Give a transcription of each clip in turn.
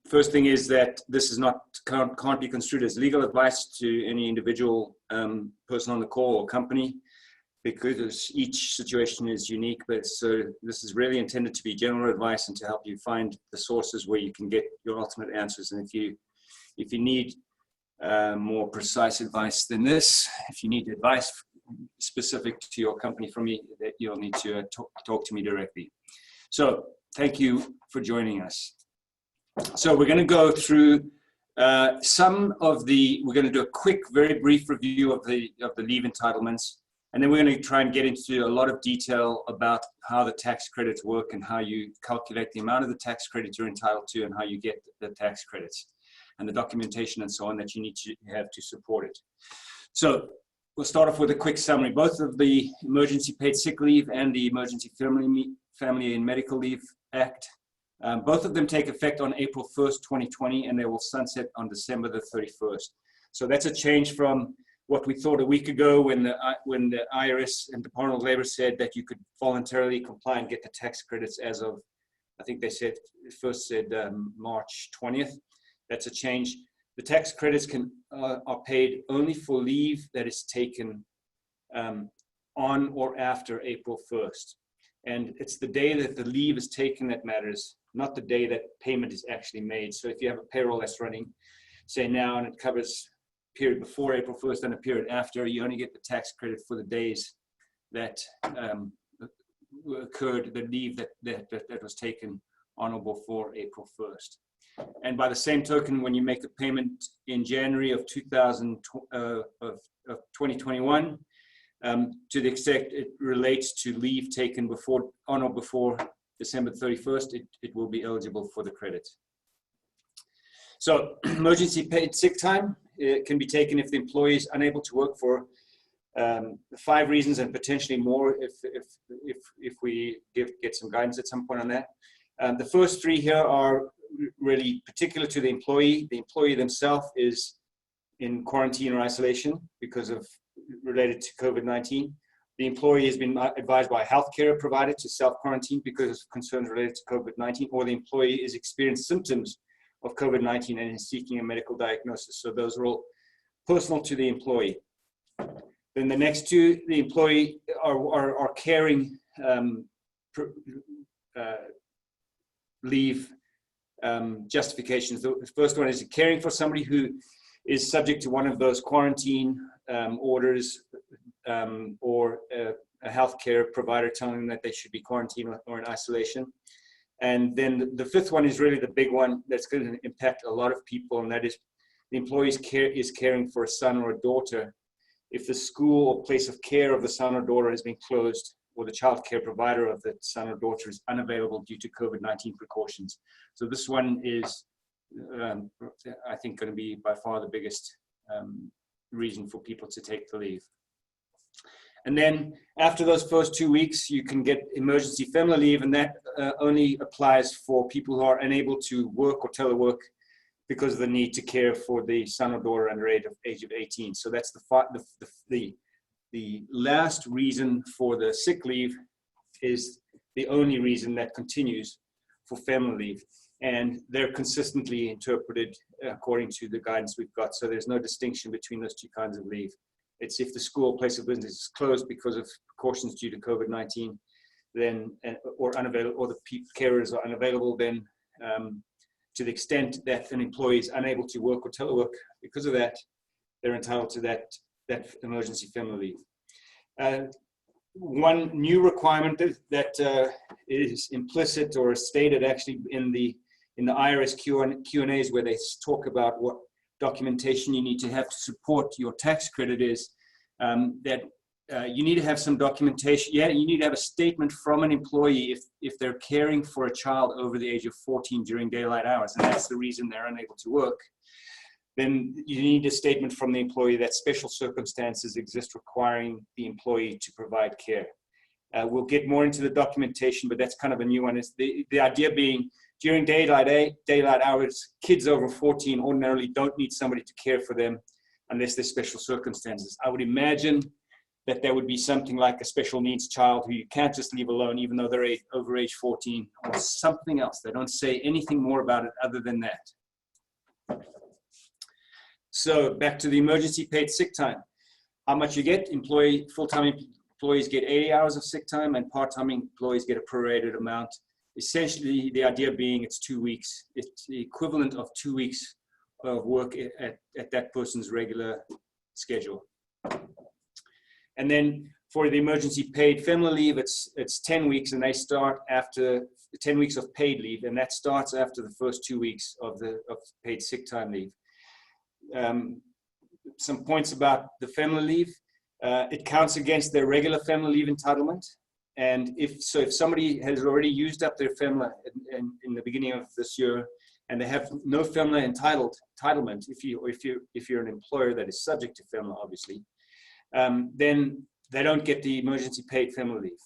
First thing is that this is can't be construed as legal advice to any individual person on the call or company, because each situation is unique. But so this is really intended to be general advice and to help you find the sources where you can get your ultimate answers. And if you need more precise advice than this, if you need advice specific to your company from me, that you'll need to talk to me directly. So thank you for joining us. So we're going to go through we're going to do a quick, very brief review of the leave entitlements. And then we're going to try and get into a lot of detail about how the tax credits work and how you calculate the amount of the tax credits you're entitled to and how you get the tax credits and the documentation and so on that you need to have to support it. So we'll start off with a quick summary. Both of the Emergency Paid Sick Leave and the Emergency Family and Medical Leave Act, both of them take effect on April 1st, 2020, and they will sunset on December the 31st. So that's a change from what we thought a week ago when the IRS and Department of Labor said that you could voluntarily comply and get the tax credits as of, I think they said, first said March 20th. That's a change. The tax credits are paid only for leave that is taken on or after April 1st. And it's the day that the leave is taken that matters, not the day that payment is actually made. So if you have a payroll that's running, say now, and it covers a period before April 1st and a period after, you only get the tax credit for the days that occurred, the leave that was taken on or before April 1st. And by the same token, when you make a payment in January of 2021, to the extent it relates to leave taken on or before December 31st, it will be eligible for the credit. So emergency paid sick time can be taken if the employee is unable to work for 5 reasons and potentially more if we get some guidance at some point on that. The first 3 here are really particular to the employee. The employee themselves is in quarantine or isolation related to COVID-19. The employee has been advised by a healthcare provider to self-quarantine because of concerns related to COVID-19, or the employee is experiencing symptoms of COVID-19 and is seeking a medical diagnosis. So those are all personal to the employee. Then the next 2, the employee are caring leave justifications. The first one is caring for somebody who is subject to one of those quarantine orders or a healthcare provider telling them that they should be quarantined or in isolation. And then the 5th one is really the big one that's going to impact a lot of people, and that is the employee is caring for a son or a daughter. If the school or place of care of the son or daughter has been closed, or the child care provider of the son or daughter is unavailable due to COVID-19 precautions. So this one is, I think, going to be by far the biggest reason for people to take the leave. And then after those first 2 weeks, you can get emergency family leave, and that only applies for people who are unable to work or telework because of the need to care for the son or daughter under age of 18. So that's the last reason for the sick leave is the only reason that continues for family leave. And they're consistently interpreted according to the guidance we've got. So there's no distinction between those 2 kinds of leave. It's if the school or place of business is closed because of precautions due to COVID-19, then or unavailable, or the carers are unavailable, then to the extent that an employee is unable to work or telework because of that, they're entitled to that emergency family leave. One new requirement that is implicit or stated actually in the IRS Q&As, where they talk about what documentation you need to have to support your tax credit, is that you need to have some documentation. Yeah, you need to have a statement from an employee if they're caring for a child over the age of 14 during daylight hours, and that's the reason they're unable to work. Then you need a statement from the employee that special circumstances exist requiring the employee to provide care. We'll get more into the documentation, but that's kind of a new one. It's the idea being during daylight hours, kids over 14 ordinarily don't need somebody to care for them unless there's special circumstances. I would imagine that there would be something like a special needs child who you can't just leave alone even though they're over age 14, or something else. They don't say anything more about it other than that. So back to the emergency paid sick time. How much you get? Full-time employees get 80 hours of sick time, and part-time employees get a prorated amount. Essentially, the idea being it's 2 weeks. It's the equivalent of 2 weeks of work at that person's regular schedule. And then for the emergency paid family leave, it's 10 weeks, and they start after 10 weeks of paid leave, and that starts after the first 2 weeks of paid sick time leave. Some points about the family leave. It counts against their regular family leave entitlement. And if somebody has already used up their FEMLA in the beginning of this year, and they have no FEMLA entitlement, if you're an employer that is subject to FEMLA, obviously, then they don't get the emergency paid FEMLA leave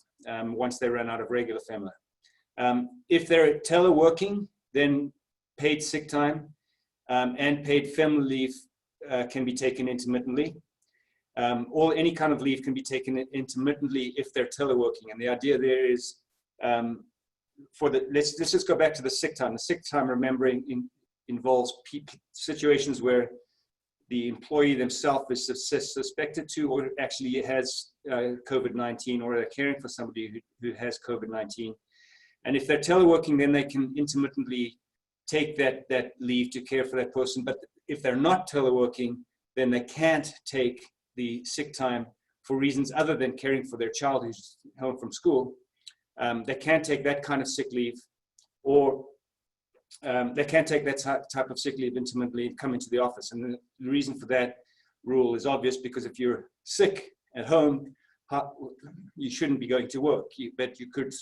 once they run out of regular FEMLA. If they're teleworking, then paid sick time and paid FEMLA leave can be taken intermittently. Or any kind of leave can be taken intermittently if they're teleworking. And the idea there is, let's just go back to the sick time. The sick time, remembering, involves situations where the employee themselves is suspected to or actually has COVID-19, or they're caring for somebody who has COVID-19. And if they're teleworking, then they can intermittently take that leave to care for that person. But if they're not teleworking, then they can't take the sick time for reasons other than caring for their child who's home from school. They can't take that kind of sick leave, or they can't take that type of sick leave intermittently and come into the office. And the reason for that rule is obvious, because if you're sick at home, you shouldn't be going to work. But you could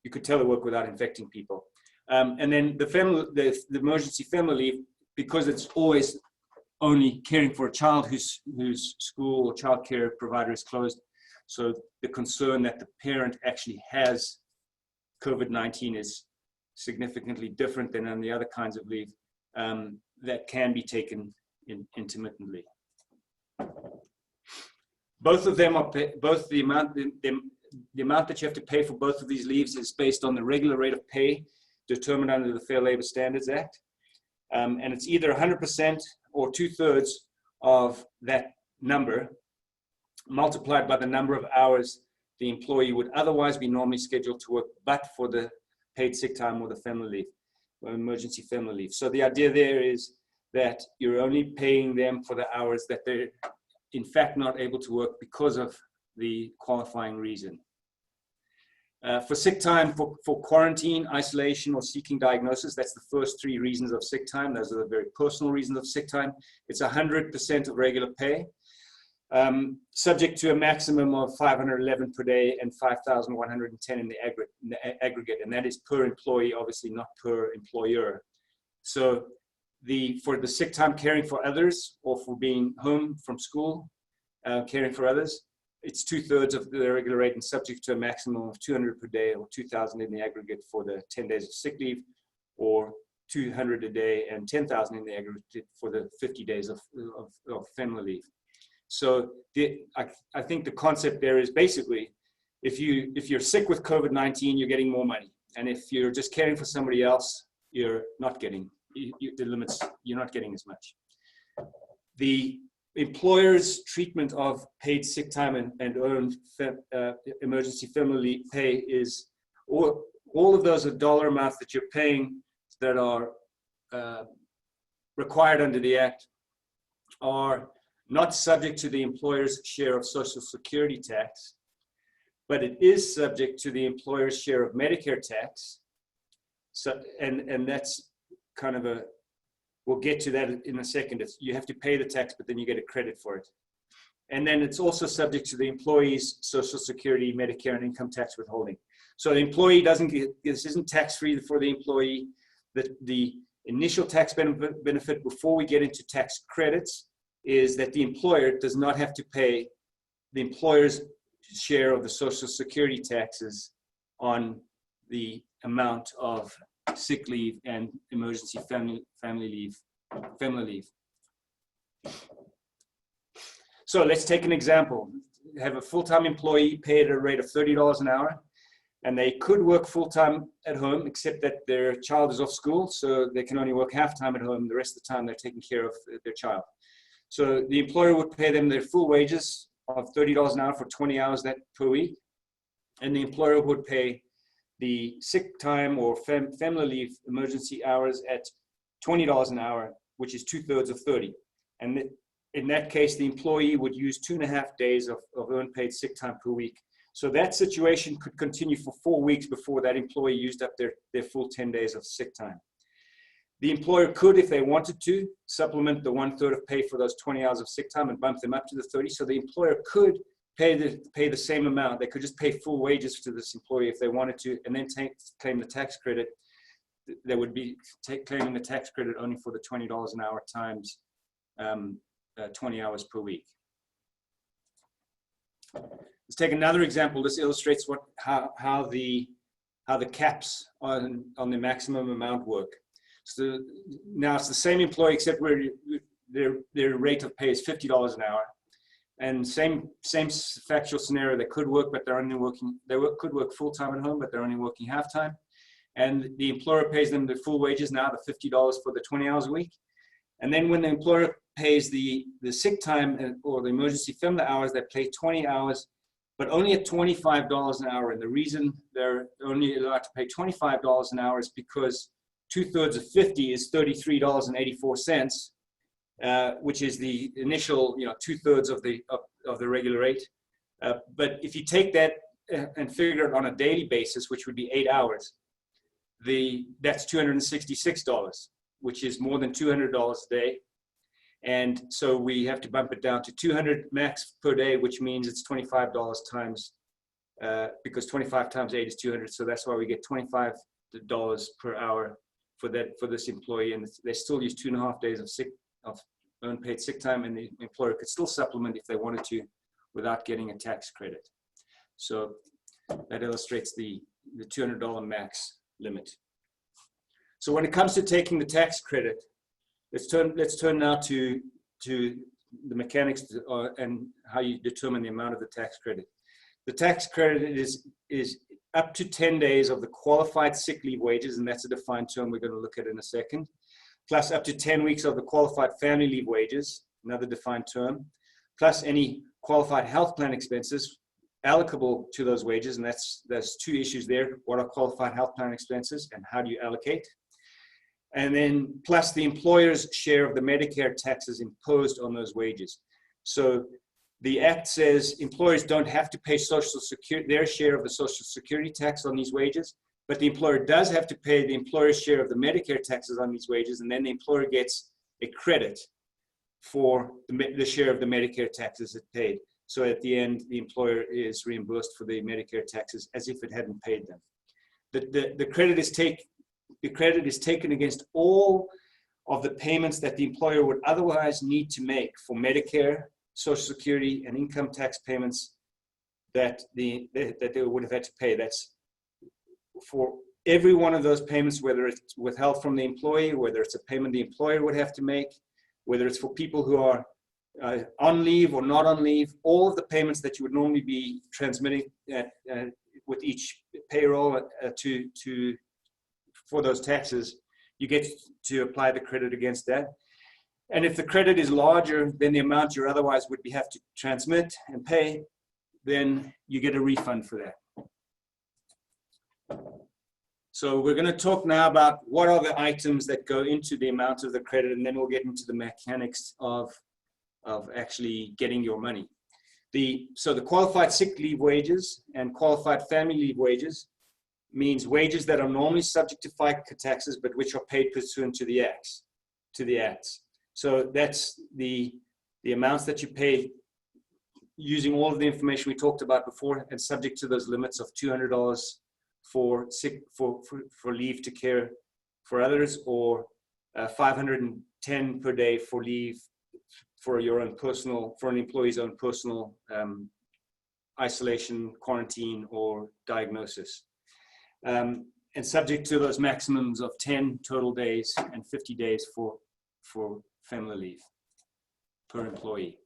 telework without infecting people. And then the emergency family leave, because it's always only caring for a child whose school or child care provider is closed. So the concern that the parent actually has COVID-19 is significantly different than on the other kinds of leave that can be taken intermittently. Both of them are both the amount that you have to pay for both of these leaves is based on the regular rate of pay determined under the Fair Labor Standards Act. And it's either 100% or 2/3 of that number multiplied by the number of hours the employee would otherwise be normally scheduled to work, but for the paid sick time or the family leave, or emergency family leave. So the idea there is that you're only paying them for the hours that they're in fact not able to work because of the qualifying reason. For sick time, for quarantine, isolation, or seeking diagnosis, that's the first 3 reasons of sick time. Those are the very personal reasons of sick time. It's 100% of regular pay, subject to a maximum of 511 per day and 5,110 in the aggregate, and that is per employee, obviously not per employer. So for the sick time caring for others, or for being home from school, caring for others, it's 2/3 of the regular rate and subject to a maximum of 200 per day or 2,000 in the aggregate for the 10 days of sick leave, or 200 a day and 10,000 in the aggregate for the 50 days of family leave. So I think the concept there is basically, if you're sick with COVID-19, you're getting more money. And if you're just caring for somebody else, you're not getting, the limits, you're not getting as much. The employer's treatment of paid sick time and earned emergency family pay is, all of those dollar amounts that you're paying that are required under the Act are not subject to the employer's share of Social Security tax, but it is subject to the employer's share of Medicare tax. So, and that's kind of we'll get to that in a second. You have to pay the tax, but then you get a credit for it. And then it's also subject to the employee's Social Security, Medicare, and income tax withholding. So the employee doesn't get, this isn't tax-free for the employee. The initial tax benefit before we get into tax credits is that the employer does not have to pay the employer's share of the Social Security taxes on the amount of sick leave and emergency family leave. So let's take an example. Have a full-time employee paid at a rate of $30 an hour. and they could work full-time at home, except that their child is off school, so they can only work half-time at home. The rest of the time, they're taking care of their child. So the employer would pay them their full wages of $30 an hour for 20 hours per week, and the employer would pay the sick time or family leave emergency hours at $20 an hour, which is 2/3 of 30. And in that case, the employee would use 2.5 days of earned paid sick time per week. So that situation could continue for 4 weeks before that employee used up their full 10 days of sick time. The employer could, if they wanted to, supplement the 1/3 of pay for those 20 hours of sick time and bump them up to the 30. So the employer could pay the same amount. They could just pay full wages to this employee if they wanted to, and then claim the tax credit. They would be claiming the tax credit only for the $20 an hour times 20 hours per week. Let's take another example. This illustrates how the caps on the maximum amount work. So now it's the same employee, except where their rate of pay is $50 an hour, and same factual scenario. They could work, but they're only working. Could work full time at home, but they're only working half time. And the employer pays them the full wages now, the $50 for the 20 hours a week. And then when the employer pays the sick time or the emergency family hours, they pay 20 hours, but only at $25 an hour. And the reason they're only allowed to pay $25 an hour is because 2/3 of 50 is $33.84, which is the initial 2/3 of the regular rate. But if you take that and figure it on a daily basis, which would be 8 hours, that's $266, which is more than $200 a day. And so we have to bump it down to 200 max per day, which means it's $25 times, because 25 times 8 is 200. So that's why we get $25 per hour for this employee. And they still use 2.5 days of earned paid sick time, and the employer could still supplement if they wanted to without getting a tax credit. So that illustrates the $200 max limit. So when it comes to taking the tax credit, let's turn now to the mechanics and how you determine the amount of the tax credit. The tax credit is up to 10 days of the qualified sick leave wages, and that's a defined term we're going to look at in a second, plus up to 10 weeks of the qualified family leave wages, another defined term, plus any qualified health plan expenses allocable to those wages. And there's two issues there. What are qualified health plan expenses and how do you allocate? And then plus the employer's share of the Medicare taxes imposed on those wages. So the Act says employers don't have to pay their share of the Social Security tax on these wages, but the employer does have to pay the employer's share of the Medicare taxes on these wages, and then the employer gets a credit for the share of the Medicare taxes it paid. So at the end, the employer is reimbursed for the Medicare taxes as if it hadn't paid them. The credit is taken against all of the payments that the employer would otherwise need to make for Medicare, Social Security, and income tax payments that they would have had to pay. That's for every one of those payments, whether it's withheld from the employee, whether it's a payment the employer would have to make, whether it's for people who are on leave or not on leave, all of the payments that you would normally be transmitting with each payroll for those taxes, you get to apply the credit against that. And if the credit is larger than the amount you otherwise would have to transmit and pay, then you get a refund for that. So we're going to talk now about what are the items that go into the amount of the credit, and then we'll get into the mechanics of actually getting your money. So the qualified sick leave wages and qualified family leave wages means wages that are normally subject to FICA taxes, but which are paid pursuant to the acts. So that's the amounts that you pay using all of the information we talked about before, and subject to those limits of $200 for leave to care for others, or $510 per day for leave for an employee's own personal isolation, quarantine, or diagnosis. And subject to those maximums of 10 total days and 50 days for family leave per employee.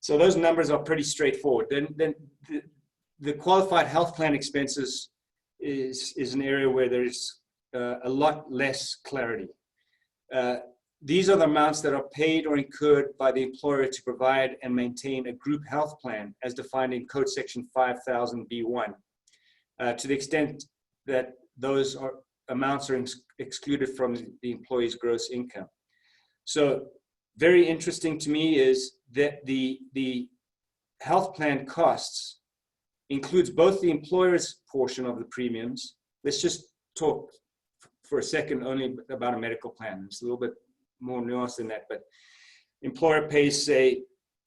So those numbers are pretty straightforward. Then the qualified health plan expenses is an area where there's a lot less clarity. These are the amounts that are paid or incurred by the employer to provide and maintain a group health plan as defined in Code Section 5000B1, to the extent that those amounts are excluded from the employee's gross income. So very interesting to me is that the health plan costs includes both the employer's portion of the premiums. Let's just talk for a second only about a medical plan. It's a little bit more nuanced than that, but employer pays, say,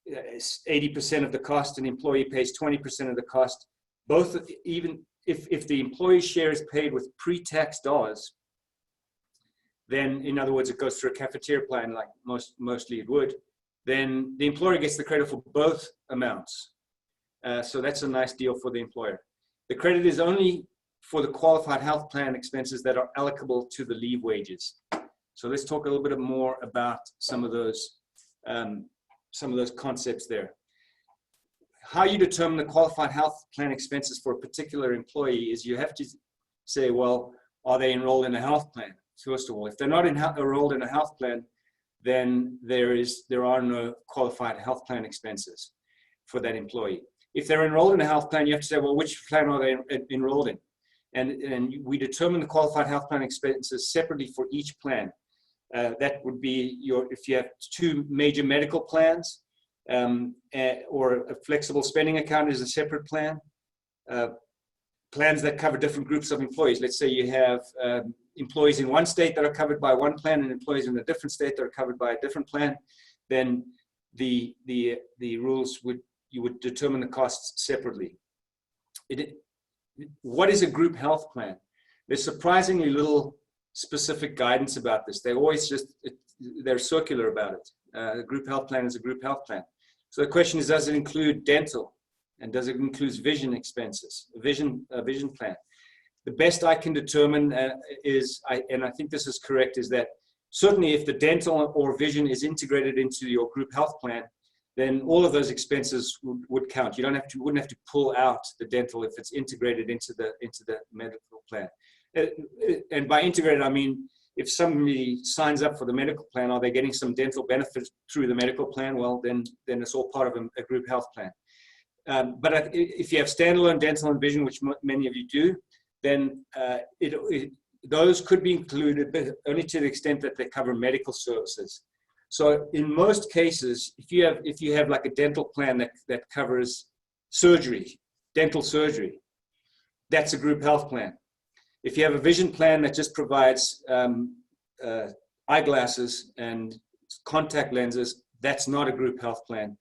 80% of the cost and the employee pays 20% of the cost. Both, even if the employee's share is paid with pre-tax dollars, then in other words, it goes through a cafeteria plan like mostly it would, then the employer gets the credit for both amounts. So that's a nice deal for the employer. The credit is only for the qualified health plan expenses that are allocable to the leave wages. So let's talk a little bit more about some of those concepts there. How you determine the qualified health plan expenses for a particular employee is you have to say, well, are they enrolled in a health plan? First of all, if they're not enrolled in a health plan, then there are no qualified health plan expenses for that employee. If they're enrolled in a health plan, you have to say, well, which plan are they enrolled in? And we determine the qualified health plan expenses separately for each plan. That would be if you have two major medical plans, or a flexible spending account is a separate plan. Plans that cover different groups of employees. Let's say you have employees in one state that are covered by one plan and employees in a different state that are covered by a different plan. Then the rules you would determine the costs separately. What is a group health plan? There's surprisingly little specific guidance about this. They're circular about it. A group health plan is a group health plan. So the question is, does it include dental? And does it include vision expenses, a vision plan? The best I can determine and I think this is correct, is that certainly if the dental or vision is integrated into your group health plan, then all of those expenses would count. You wouldn't have to pull out the dental if it's integrated into the medical plan. And by integrated, I mean, if somebody signs up for the medical plan, are they getting some dental benefits through the medical plan? Well, then it's all part of a group health plan. But if you have standalone dental and vision, which many of you do, then those could be included, but only to the extent that they cover medical services. So in most cases, if you have like a dental plan that covers surgery, dental surgery, that's a group health plan. If you have a vision plan that just provides eyeglasses and contact lenses, that's not a group health plan.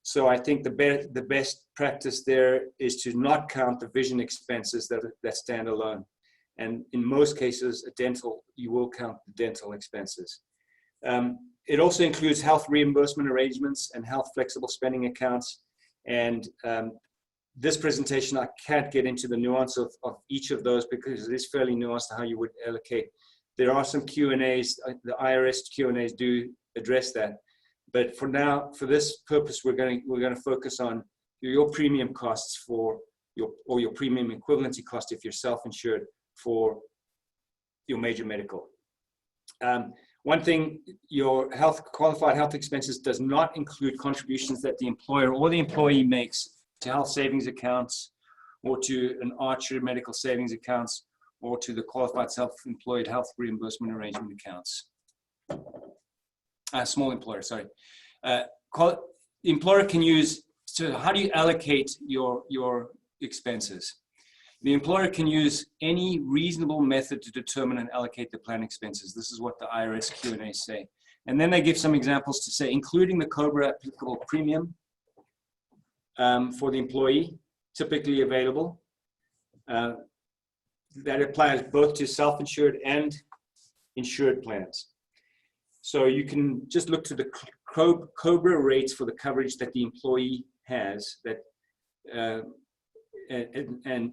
So I think the best practice there is to not count the vision expenses that stand alone. And in most cases, you will count the dental expenses. It also includes health reimbursement arrangements and health flexible spending accounts. And this presentation, I can't get into the nuance of each of those because it is fairly nuanced how you would allocate. There are some Q&As, the IRS Q&As do address that. But for now, for this purpose, we're going to focus on your premium costs or your premium equivalency cost if you're self-insured for your major medical. One thing, your qualified health expenses does not include contributions that the employer or the employee makes to health savings accounts or to an Archer medical savings accounts or to the qualified self-employed health reimbursement arrangement accounts. Small employer, sorry. Employer can use, so how do you allocate your expenses? The employer can use any reasonable method to determine and allocate the plan expenses. This is what the IRS Q&A say. And then they give some examples to say, including the COBRA applicable premium for the employee, typically available. That applies both to self-insured and insured plans. So you can just look to the COBRA rates for the coverage that the employee has and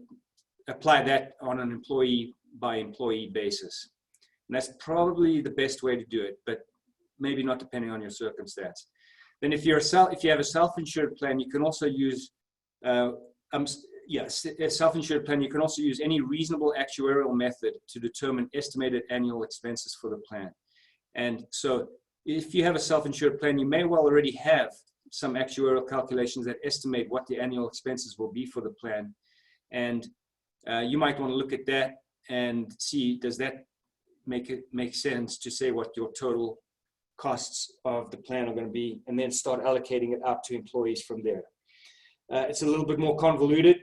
apply that on an employee by employee basis. And that's probably the best way to do it, but maybe not depending on your circumstance. Then if you have a self-insured plan, you can also use, yes, a self-insured plan, you can also use any reasonable actuarial method to determine estimated annual expenses for the plan. And so if you have a self-insured plan, you may well already have some actuarial calculations that estimate what the annual expenses will be for the plan. And you might want to look at that and see, does that make sense to say what your total costs of the plan are going to be, and then start allocating it out to employees from there. It's a little bit more convoluted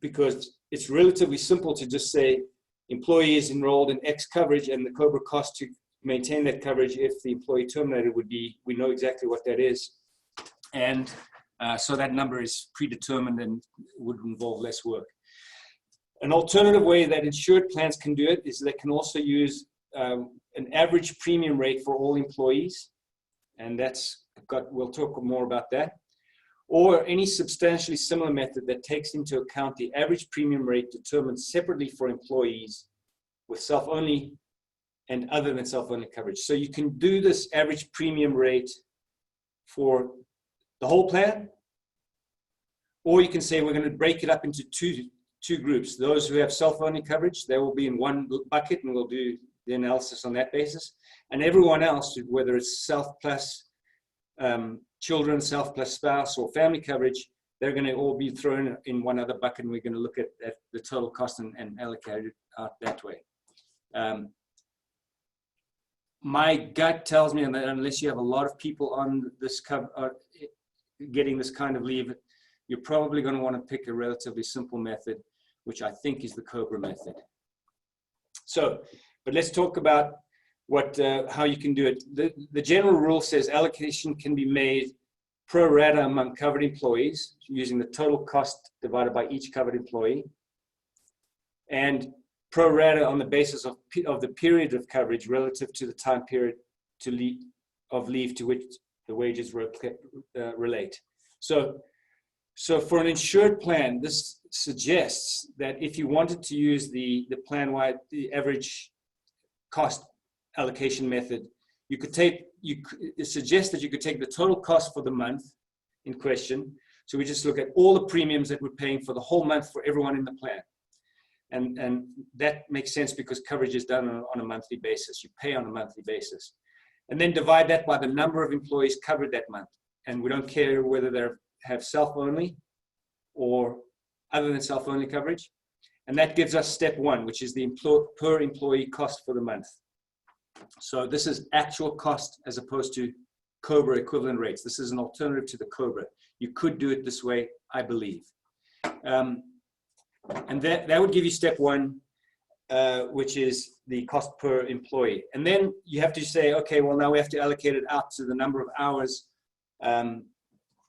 because it's relatively simple to just say employee is enrolled in X coverage and the COBRA cost to maintain that coverage if the employee terminated would be, we know exactly what that is. And so that number is predetermined and would involve less work. An alternative way that insured plans can do it is they can also use an average premium rate for all employees. And we'll talk more about that. Or any substantially similar method that takes into account the average premium rate determined separately for employees with self-only and other than self-only coverage. So you can do this average premium rate for the whole plan, or you can say we're going to break it up into two groups. Those who have self-only coverage, they will be in one bucket, and we'll do the analysis on that basis. And everyone else, whether it's self plus children, self plus spouse, or family coverage, they're going to all be thrown in one other bucket, and we're going to look at the total cost and allocate it out that way. My gut tells me that unless you have a lot of people on this getting this kind of leave, you're probably going to want to pick a relatively simple method, which I think is the COBRA method. So, but let's talk about how you can do it. The general rule says allocation can be made pro rata among covered employees using the total cost divided by each covered employee, and pro rata on the basis of the period of coverage relative to the time period of leave to which the wages relate. So for an insured plan, this suggests that if you wanted to use the plan-wide, the average cost allocation method, it suggests that you could take the total cost for the month in question. So we just look at all the premiums that we're paying for the whole month for everyone in the plan. And that makes sense because coverage is done on a monthly basis. You pay on a monthly basis. And then divide that by the number of employees covered that month. And we don't care whether they have self-only or other than self-only coverage. And that gives us step one, which is the per employee cost for the month. So this is actual cost as opposed to COBRA equivalent rates. This is an alternative to the COBRA. You could do it this way, I believe. And that would give you step one, which is the cost per employee. And then you have to say, okay, well, now we have to allocate it out to the number of hours,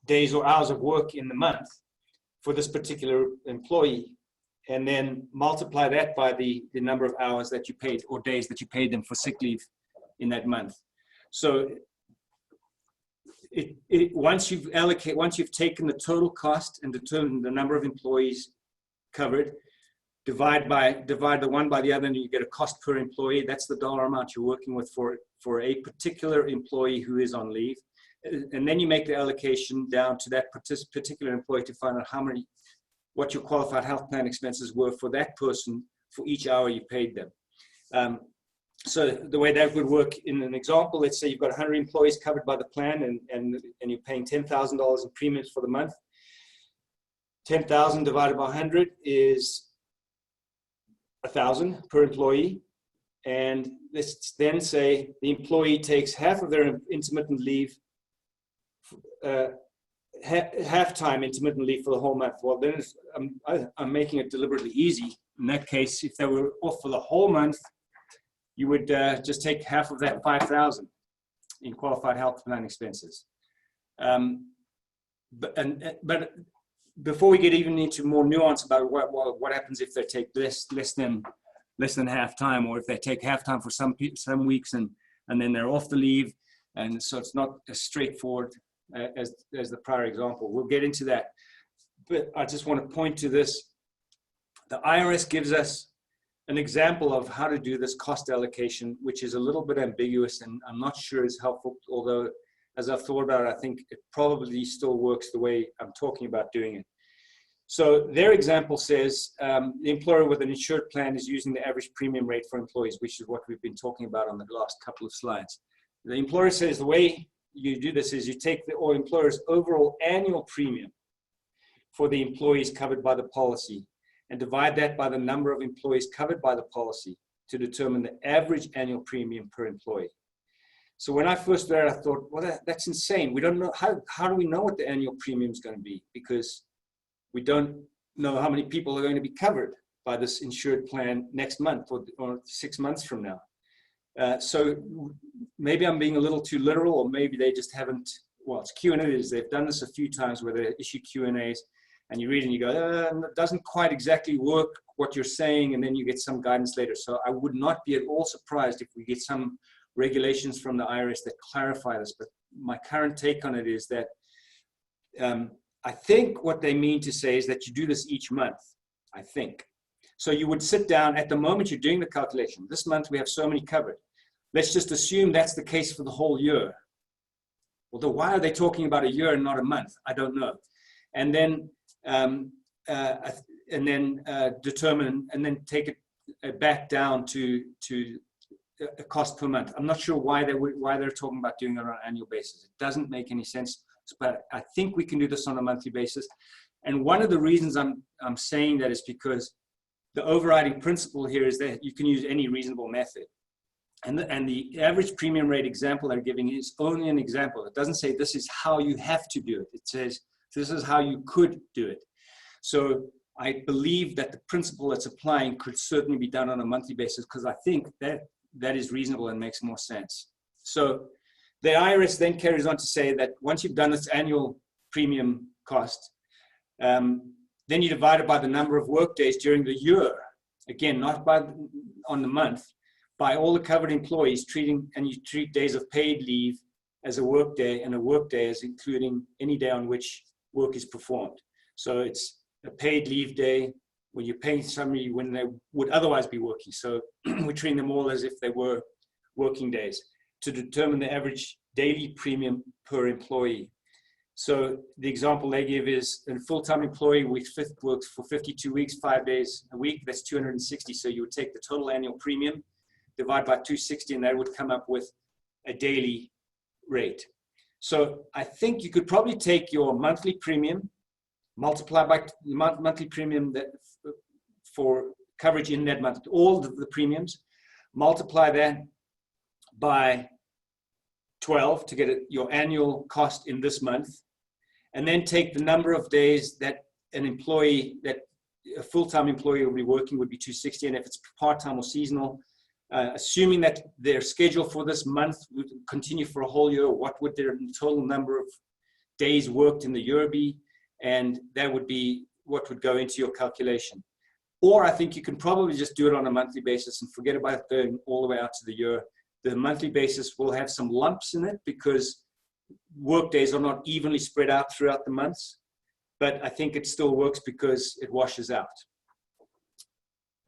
days or hours of work in the month for this particular employee, and then multiply that by the number of hours that you paid or days that you paid them for sick leave in that month. So once you've taken the total cost and determined the number of employees covered, divide the one by the other, and you get a cost per employee. That's the dollar amount you're working with for a particular employee who is on leave. And then you make the allocation down to that particular employee to find out what your qualified health plan expenses were for that person for each hour you paid them. So the way that would work in an example, let's say you've got 100 employees covered by the plan and you're paying $10,000 in premiums for the month. 10,000 divided by 100 is 1,000 per employee. And let's then say the employee takes half of their intermittent leave, half-time intermittent leave for the whole month. Well, then I'm making it deliberately easy. In that case, if they were off for the whole month, you would just take half of that 5,000 in qualified health plan expenses. But before we get even into more nuance about what happens if they take less than half time, or if they take half time for some weeks and then they're off the leave, and so it's not as straightforward as the prior example. We'll get into that, but I just want to point to this. The IRS gives us an example of how to do this cost allocation, which is a little bit ambiguous and I'm not sure is helpful, although as I've thought about it, I think it probably still works the way I'm talking about doing it. So their example says the employer with an insured plan is using the average premium rate for employees, which is what we've been talking about on the last couple of slides. The employer says the way you do this is you take the employer's overall annual premium for the employees covered by the policy and divide that by the number of employees covered by the policy to determine the average annual premium per employee. So when I first read it, I thought, well, that's insane. We don't know, how do we know what the annual premium is going to be? Because we don't know how many people are going to be covered by this insured plan next month or 6 months from now. So maybe I'm being a little too literal, or maybe they just haven't, well, it's Q&As. They've done this a few times where they issue Q&As and you read and you go, it doesn't quite exactly work what you're saying, and then you get some guidance later. So I would not be at all surprised if we get some regulations from the IRS that clarify this. But my current take on it is that I think what they mean to say is that you do this each month, I think. So you would sit down at the moment you're doing the calculation. This month we have so many covered. Let's just assume that's the case for the whole year. Although why are they talking about a year and not a month? I don't know. And then determine and then take it back down to a cost per month. I'm not sure why they're talking about doing it on an annual basis. It doesn't make any sense. But I think we can do this on a monthly basis. And one of the reasons I'm saying that is because the overriding principle here is that you can use any reasonable method. And the average premium rate example they're giving is only an example. It doesn't say this is how you have to do it. It says this is how you could do it. So I believe that the principle that's applying could certainly be done on a monthly basis, because I think that is reasonable and makes more sense. So the IRS then carries on to say that once you've done this annual premium cost, then you divide it by the number of work days during the year. Again, not on the month, by all the covered employees, and you treat days of paid leave as a work day, and a work day is including any day on which work is performed. So it's a paid leave day when you're paying somebody when they would otherwise be working. So we're treating them all as if they were working days to determine the average daily premium per employee. So the example they give is a full-time employee works for 52 weeks, 5 days a week. That's 260. So you would take the total annual premium, divide by 260, and that would come up with a daily rate. So I think you could probably take your monthly premium, multiply by monthly premium that for coverage in that month, all the premiums, multiply that by 12 to get your annual cost in this month, and then take the number of days that a full-time employee will be working would be 260, and if it's part-time or seasonal, assuming that their schedule for this month would continue for a whole year, what would their total number of days worked in the year be? And that would be what would go into your calculation. Or I think you can probably just do it on a monthly basis and forget about going all the way out to the year. The monthly basis will have some lumps in it because work days are not evenly spread out throughout the months, but I think it still works because it washes out.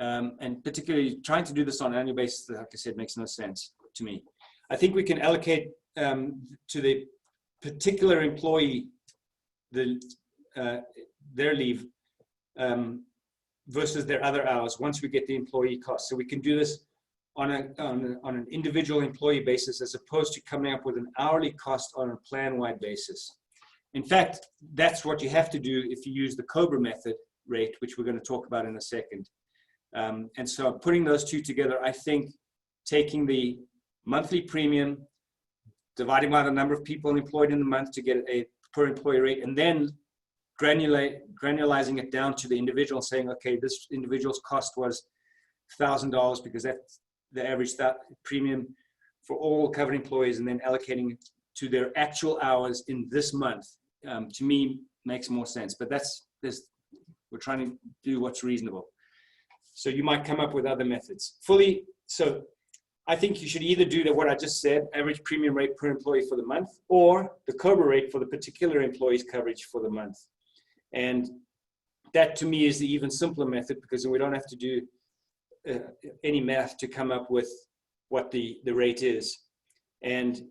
And particularly trying to do this on an annual basis, like I said, makes no sense to me. I think we can allocate to the particular employee their leave versus their other hours once we get the employee cost. So we can do this on an individual employee basis as opposed to coming up with an hourly cost on a plan-wide basis. In fact, that's what you have to do if you use the COBRA method rate, which we're going to talk about in a second. And so putting those two together, I think taking the monthly premium, dividing by the number of people employed in the month to get a per employee rate, and then granularizing it down to the individual, saying, okay, this individual's cost was $1,000 because that's the average premium for all covered employees, and then allocating it to their actual hours in this month, to me makes more sense. But we're trying to do what's reasonable. So you might come up with other methods. So I think you should either do what I just said, average premium rate per employee for the month, or the COBRA rate for the particular employee's coverage for the month. And that to me is the even simpler method, because we don't have to do any math to come up with what the rate is. And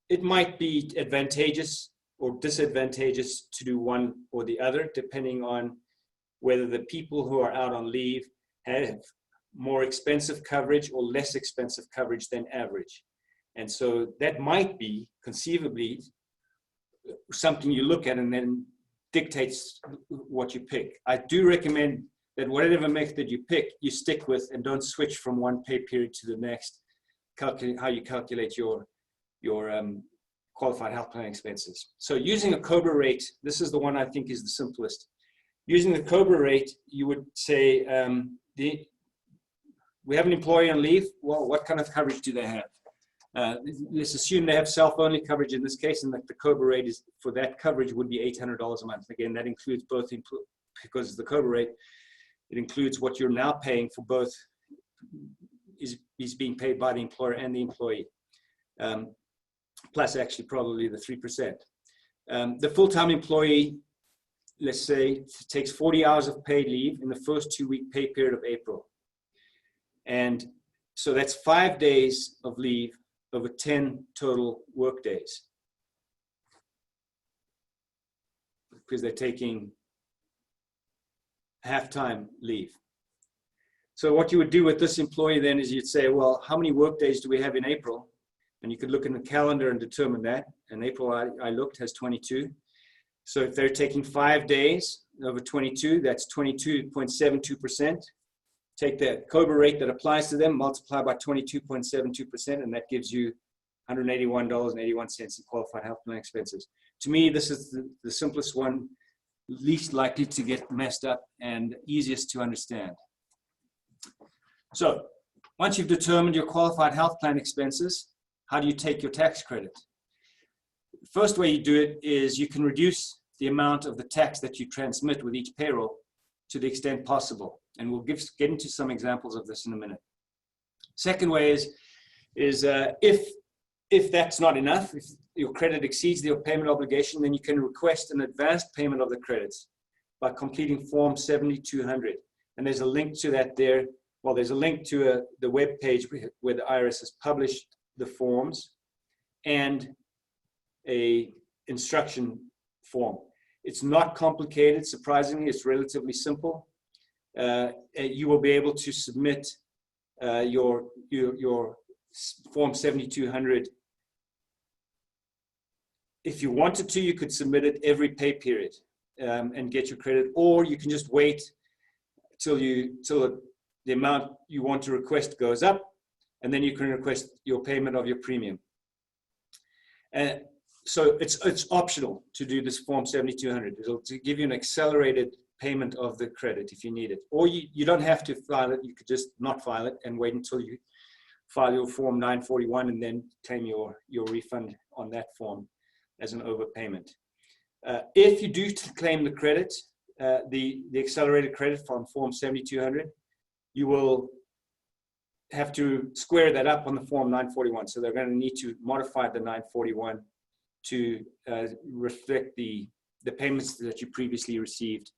it might be advantageous or disadvantageous to do one or the other, depending on whether the people who are out on leave have more expensive coverage or less expensive coverage than average. And so that might be conceivably something you look at and then dictates what you pick. I do recommend that whatever method you pick, you stick with and don't switch from one pay period to the next. Calculate how you calculate your qualified health plan expenses. So using a COBRA rate, this is the one I think is the simplest. Using the COBRA rate, you would say, we have an employee on leave. Well, what kind of coverage do they have? Let's assume they have self-only coverage in this case, and that the COBRA rate is for that coverage would be $800 a month. Again, that includes both, because the COBRA rate, it includes what you're now paying for both, is being paid by the employer and the employee, plus actually probably the 3%. The full-time employee, let's say, takes 40 hours of paid leave in the first 2-week pay period of April. And so that's 5 days of leave over 10 total work days, because they're taking half-time leave. So what you would do with this employee then is you'd say, well, how many work days do we have in April? And you could look in the calendar and determine that. And April, I looked, has 22. So if they're taking 5 days over 22, that's 22.72%. Take the COBRA rate that applies to them, multiply by 22.72%, and that gives you $181.81 in qualified health plan expenses. To me, this is the simplest one, least likely to get messed up, and easiest to understand. So once you've determined your qualified health plan expenses, how do you take your tax credit? The first way you do it is you can reduce the amount of the tax that you transmit with each payroll to the extent possible. And we'll get into some examples of this in a minute. Second way is if that's not enough, if your credit exceeds your payment obligation, then you can request an advanced payment of the credits by completing Form 7200. And there's a link to that there. Well, there's a link to the web page where the IRS has published the forms and a instruction form. It's not complicated. Surprisingly, it's relatively simple. You will be able to submit your Form 7200. If you wanted to, you could submit it every pay period and get your credit, or you can just wait till the amount you want to request goes up, and then you can request your payment of your premium. So it's optional to do this Form 7200. It'll give you an accelerated payment of the credit if you need it. Or you don't have to file it. You could just not file it and wait until you file your Form 941 and then claim your refund on that form as an overpayment. If you do claim the credit, the accelerated credit from Form 7200, you will have to square that up on the Form 941. So they're going to need to modify the 941 to reflect the payments that you previously received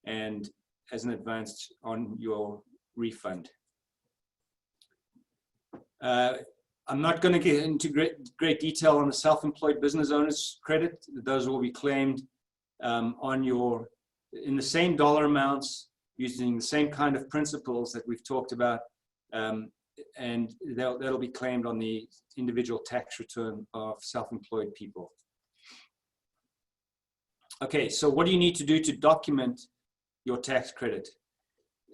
and as an advance on your refund. I'm not going to get into great detail on the self-employed business owners credit. Those will be claimed in the same dollar amounts, using the same kind of principles that we've talked about, and that'll be claimed on the individual tax return of self-employed people. Okay, so what do you need to do to document your tax credit?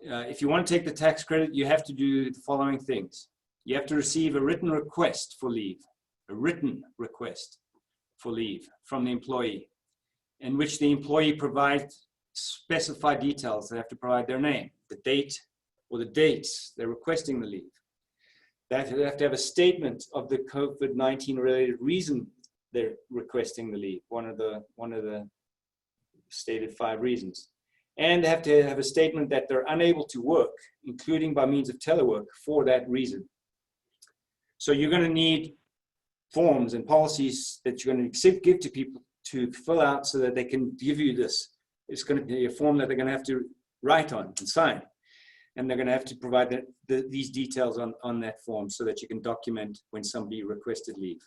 If you want to take the tax credit, you have to do the following things. You have to receive a written request for leave, from the employee, in which the employee provides specified details. They have to provide their name, the date, or the dates they're requesting the leave. They have to have a statement of the COVID-19 related reason they're requesting the leave, one of the stated 5 reasons. And they have to have a statement that they're unable to work, including by means of telework, for that reason. So you're going to need forms and policies that you're going to give to people to fill out so that they can give you this. It's going to be a form that they're going to have to write on and sign. And they're going to have to provide these details on that form so that you can document when somebody requested leave.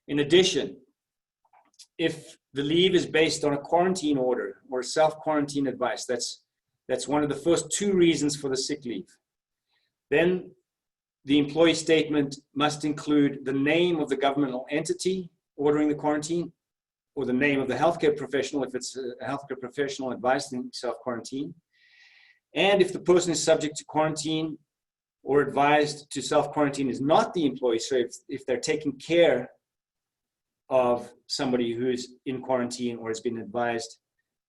In addition, if the leave is based on a quarantine order or self-quarantine advice, that's one of the first two reasons for the sick leave. Then the employee statement must include the name of the governmental entity ordering the quarantine, or the name of the healthcare professional if it's a healthcare professional advising self-quarantine. And if the person is subject to quarantine or advised to self-quarantine is not the employee, so if they're taking care of somebody who's in quarantine or has been advised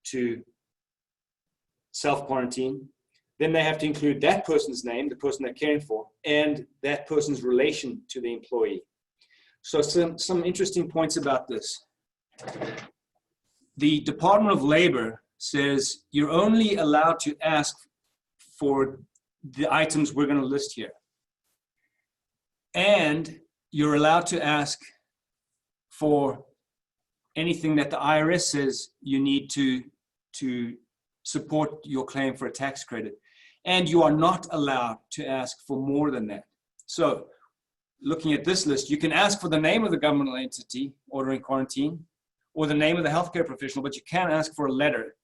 to self-quarantine, then they have to include that person's name, the person they're caring for, and that person's relation to the employee. So some interesting points about this. The Department of Labor says you're only allowed to ask for the items we're going to list here. And you're allowed to ask for anything that the IRS says you need to support your claim for a tax credit. And you are not allowed to ask for more than that. So looking at this list, you can ask for the name of the governmental entity ordering quarantine or the name of the healthcare professional, but you can't ask for a letter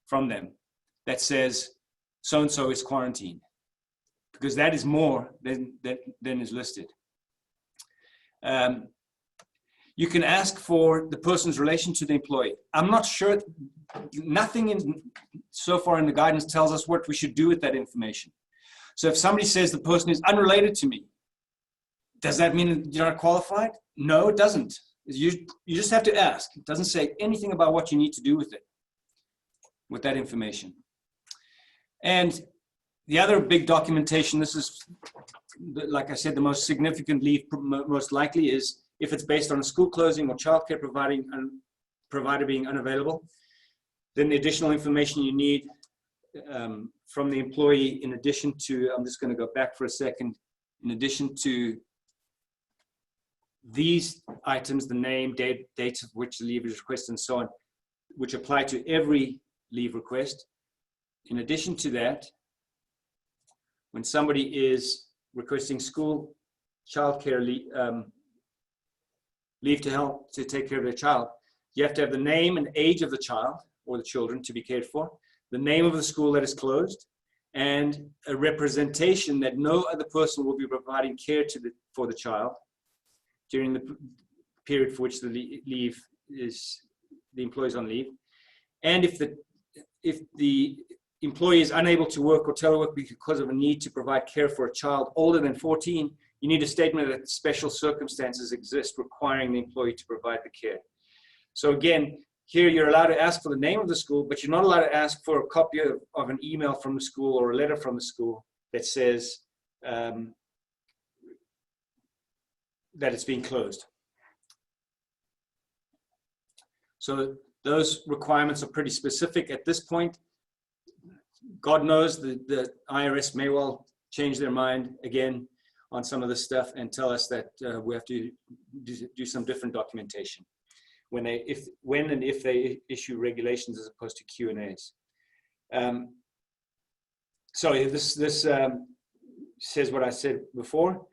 from them that says so-and-so is quarantined, because that is more than is listed. You can ask for the person's relation to the employee. I'm not sure, nothing so far in the guidance tells us what we should do with that information. So if somebody says the person is unrelated to me, does that mean you're not qualified? No, it doesn't. You just have to ask. It doesn't say anything about what you need to do with it, with that information. And the other big documentation, this is, like I said, the most significant leave most likely is if it's based on a school closing or childcare provider being unavailable, then the additional information you need from the employee, in addition to, I'm just going to go back for a second, in addition to these items, the name, date of which the leave is requested, and so on, which apply to every leave request. In addition to that, when somebody is requesting school childcare leave to help to take care of their child, you have to have the name and age of the child or the children to be cared for, the name of the school that is closed, and a representation that no other person will be providing care for the child during the period for which the employee is on leave. And if the employee is unable to work or telework because of a need to provide care for a child older than 14, you need a statement that special circumstances exist requiring the employee to provide the care. So again, here you're allowed to ask for the name of the school, but you're not allowed to ask for a copy of an email from the school or a letter from the school that says that it's being closed. So those requirements are pretty specific at this point. God knows the IRS may well change their mind again on some of this stuff and tell us that we have to do some different documentation when and if they issue regulations as opposed to Q&As. So this says what I said before.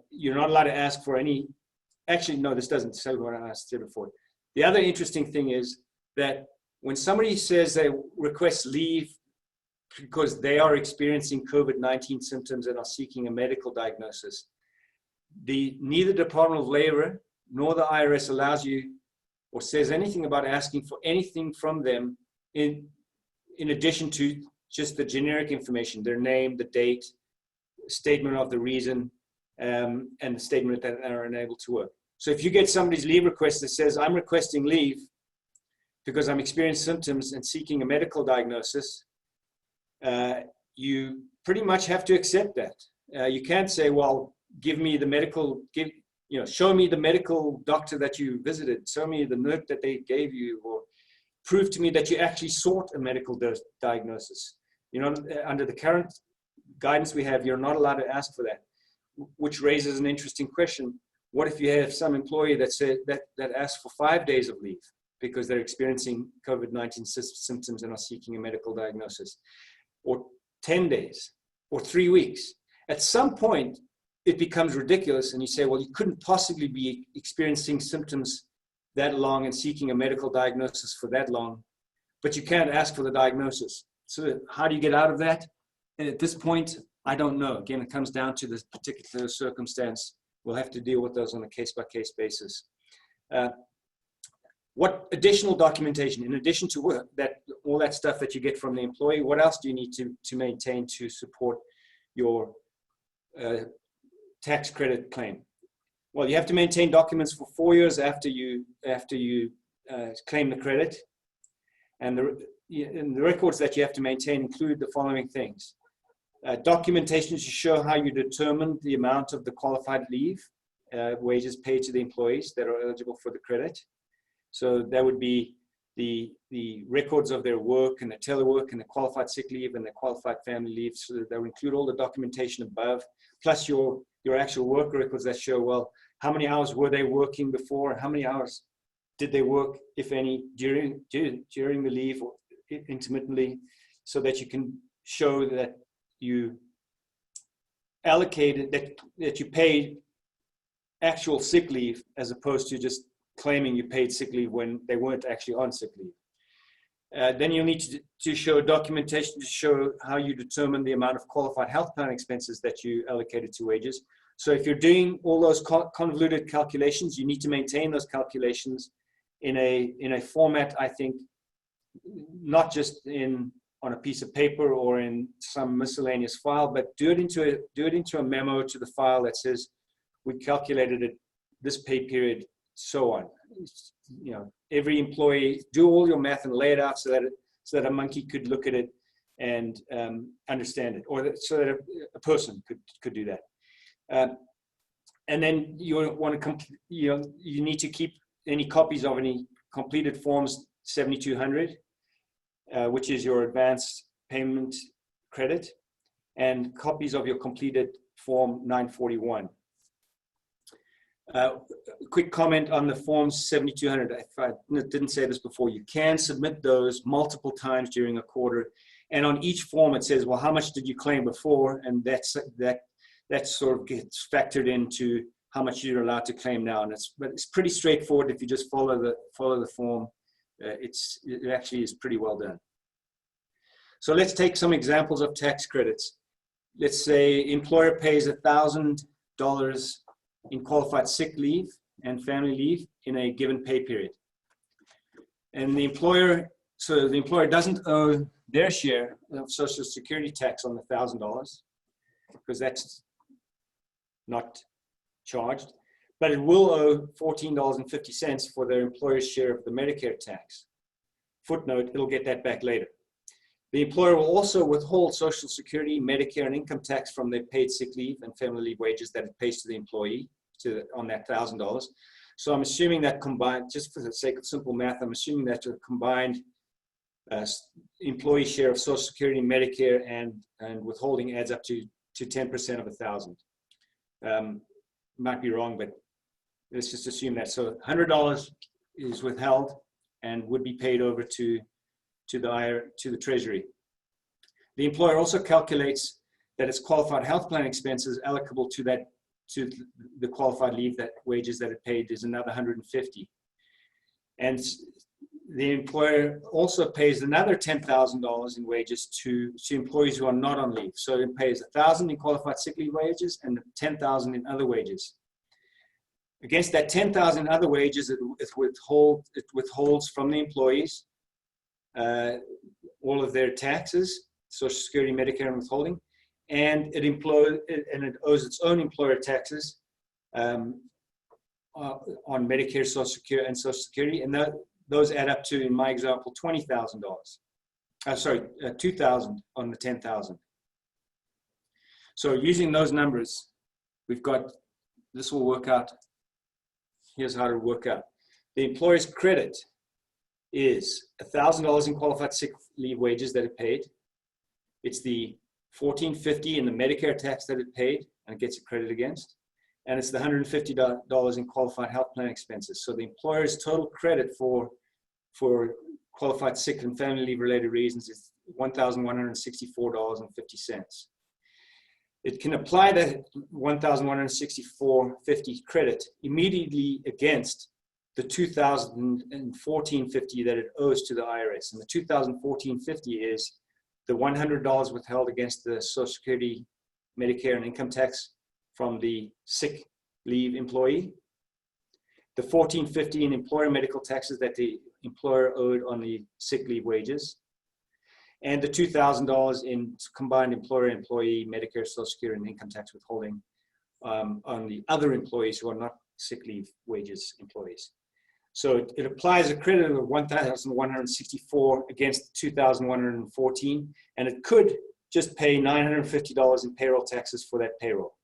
You're not allowed to ask for any, actually, no, this doesn't say what I said before. The other interesting thing is that when somebody says they request leave because they are experiencing COVID-19 symptoms and are seeking a medical diagnosis, neither Department of Labor nor the IRS allows you or says anything about asking for anything from them in addition to just the generic information, their name, the date, statement of the reason, and the statement that they're unable to work. So if you get somebody's leave request that says, I'm requesting leave because I'm experiencing symptoms and seeking a medical diagnosis, you pretty much have to accept that. You can't say, well, give me the medical, show me the medical doctor that you visited, show me the note that they gave you, or prove to me that you actually sought a medical diagnosis. Under the current guidance we have, you're not allowed to ask for that, which raises an interesting question. What if you have some employee that asks for 5 days of leave because they're experiencing COVID-19 symptoms and are seeking a medical diagnosis, or 10 days, or 3 weeks? At some point, it becomes ridiculous, and you say, well, you couldn't possibly be experiencing symptoms that long and seeking a medical diagnosis for that long, but you can't ask for the diagnosis. So how do you get out of that? And at this point, I don't know. Again, it comes down to this particular circumstance. We'll have to deal with those on a case-by-case basis. What additional documentation, in addition to all that stuff that you get from the employee, what else do you need to maintain to support your tax credit claim? Well, you have to maintain documents for 4 years after you claim the credit. And the records that you have to maintain include the following things. Documentation to show how you determined the amount of the qualified leave wages paid to the employees that are eligible for the credit. So that would be the records of their work and the telework and the qualified sick leave and the qualified family leave. So that would include all the documentation above, plus your actual work records that show, well, how many hours were they working before? How many hours did they work, if any, during the leave or intermittently, so that you can show that you allocated, that you paid actual sick leave as opposed to just claiming you paid sick leave when they weren't actually on sick leave. Then you'll need to show documentation to show how you determine the amount of qualified health plan expenses that you allocated to wages. So if you're doing all those convoluted calculations, you need to maintain those calculations in a format, I think, not just on a piece of paper or in some miscellaneous file, but do it into a memo to the file that says we calculated it this pay period, so on. You know, every employee, do all your math and lay it out so that a monkey could look at it and understand it, or so that a person could do that. And then you want to you need to keep any copies of any completed forms 7200, which is your advance payment credit, and copies of your completed form 941. Quick comment on the forms 7200. If I didn't say this before, you can submit those multiple times during a quarter, and on each form it says, well, how much did you claim before, and that sort of gets factored into how much you're allowed to claim now. And it's pretty straightforward if you just follow the form. It actually is pretty well done. So let's take some examples of tax credits. Let's say employer pays $1,000 in qualified sick leave and family leave in a given pay period. And the employer doesn't owe their share of Social Security tax on the $1,000 because that's not charged, but it will owe $14.50 for their employer's share of the Medicare tax. Footnote, it'll get that back later. The employer will also withhold Social Security, Medicare, and income tax from their paid sick leave and family leave wages that it pays to the employee on that $1,000. So I'm assuming that combined, just for the sake of simple math, I'm assuming that a combined employee share of Social Security, Medicare, and withholding adds up to 10% of $1,000. Might be wrong, but let's just assume that. So $100 is withheld and would be paid over to the Treasury. The employer also calculates that its qualified health plan expenses allocable to the qualified leave wages that it paid is another $150. And the employer also pays another $10,000 in wages to employees who are not on leave. So it pays $1,000 in qualified sick leave wages and $10,000 in other wages. Against that $10,000 in other wages, it withholds from the employees all of their taxes, Social Security, Medicare, and withholding, and it owes its own employer taxes on Medicare, Social Security, and Social Security, and those add up to, in my example, $20,000. $2,000 on the $10,000. So using those numbers, we've got, this will work out. Here's how to work out. The employer's credit is $1,000 in qualified sick leave wages that it paid. It's the $1,450 in the Medicare tax that it paid and it gets a credit against. And it's the $150 in qualified health plan expenses. So the employer's total credit for qualified sick and family leave related reasons is $1,164.50. It can apply that $1,164.50 credit immediately against the 2014 50 that it owes to the IRS. And the 2014 50 is the $100 withheld against the Social Security, Medicare, and income tax from the sick leave employee, the $14.50 in employer medical taxes that the employer owed on the sick leave wages, and the $2,000 in combined employer-employee Medicare, Social Security, and income tax withholding on the other employees who are not sick leave wages employees. So it applies a credit of $1,164 against 2,114, and it could just pay $950 in payroll taxes for that payroll,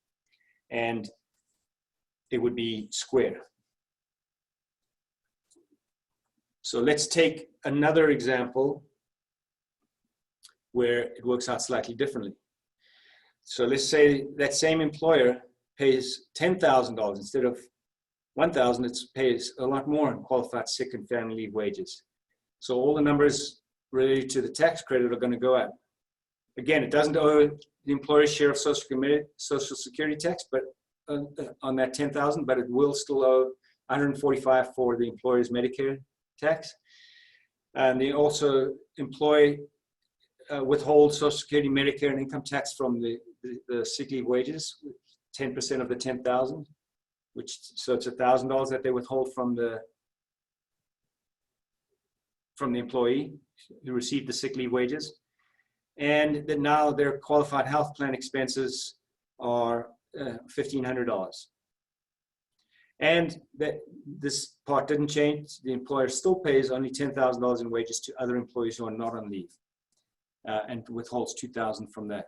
and it would be square. So let's take another example where it works out slightly differently. So let's say that same employer pays $10,000 instead of $1,000. It pays a lot more in qualified sick and family leave wages. So all the numbers related to the tax credit are going to go up. Again, it doesn't owe the employer's share of Social Security tax, but on that $10,000, but it will still owe $145 for the employer's Medicare tax. And they also withhold Social Security, Medicare, and income tax from the sick leave wages, 10% of the $10,000, so it's $1,000 that they withhold from the employee who received the sick leave wages. And that now their qualified health plan expenses are $1,500. And that this part didn't change. The employer still pays only $10,000 in wages to other employees who are not on leave, and withholds $2,000 from that.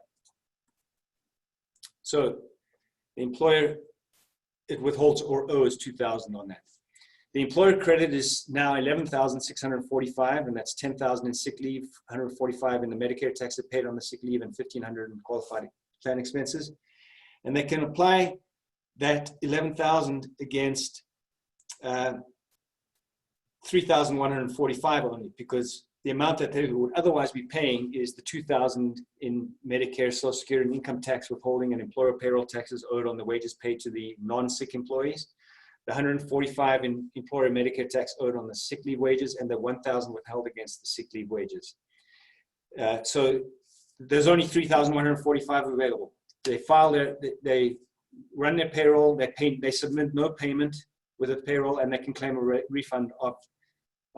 So the employer, it withholds or owes $2,000 on that. The employer credit is now $11,645, and that's $10,000 in sick leave, $145 in the Medicare tax they paid on the sick leave, and $1,500 in qualified plan expenses. And they can apply that $11,000 against $3,145 only, because the amount that they would otherwise be paying is the $2,000 in Medicare, Social Security, and income tax withholding and employer payroll taxes owed on the wages paid to the non-sick employees, the $145 in employer Medicare tax owed on the sick leave wages, and the $1,000 withheld against the sick leave wages. So there's only $3,145 available. They file they run their payroll, they submit no payment with a payroll, and they can claim a refund of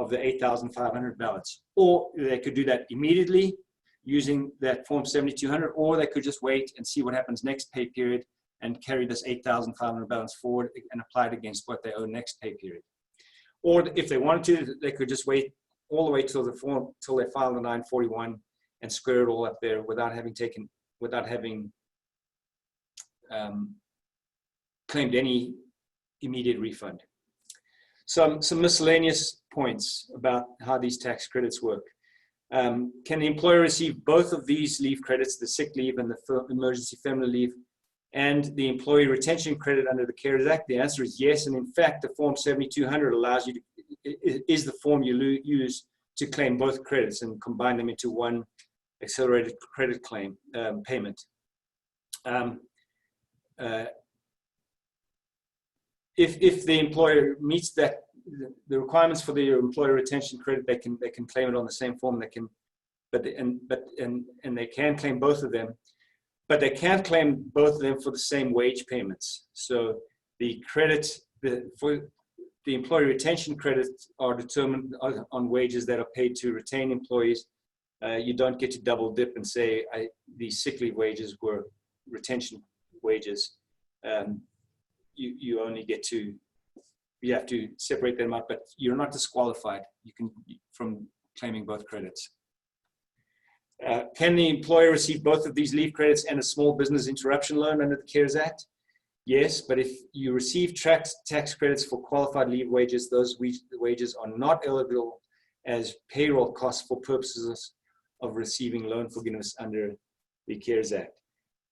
the $8,500 balance. Or they could do that immediately using that Form 7200, or they could just wait and see what happens next pay period and carry this $8,500 balance forward and apply it against what they owe next pay period. Or if they wanted to, they could just wait all the way till they file the 941 and square it all up there without having claimed any immediate refund. Some miscellaneous points about how these tax credits work. Can the employer receive both of these leave credits, the sick leave and the emergency family leave, and the employee retention credit under the CARES Act? The answer is yes, and in fact, the Form 7200 allows you is the form you use to claim both credits and combine them into one accelerated credit claim payment. If the employer meets the requirements for the employer retention credit, they can claim it on the same form. They can, and they can claim both of them, but they can't claim both of them for the same wage payments. So the credits for the employee retention credits are determined on wages that are paid to retain employees. You don't get to double dip and say these sick leave wages were retention wages. You only get to, you have to separate them out, but you're not disqualified from claiming both credits. Can the employer receive both of these leave credits and a small business interruption loan under the CARES Act? Yes, but if you receive tax credits for qualified leave wages, those wages are not eligible as payroll costs for purposes of receiving loan forgiveness under the CARES Act.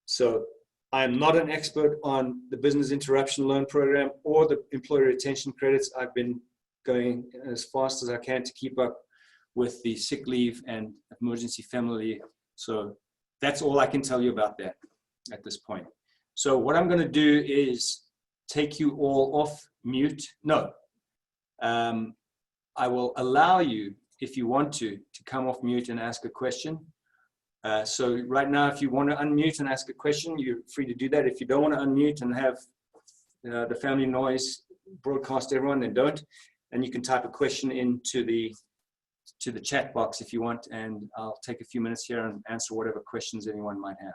So I'm not an expert on the business interruption loan program or the employee retention credits. I've been going as fast as I can to keep up with the sick leave and emergency family leave. So that's all I can tell you about that at this point. So what I'm going to do is take you all off mute. No, I will allow you, if you want to come off mute and ask a question. So right now, if you want to unmute and ask a question, you're free to do that. If you don't want to unmute and have the family noise broadcast everyone, then don't. And you can type a question into the chat box if you want, and I'll take a few minutes here and answer whatever questions anyone might have.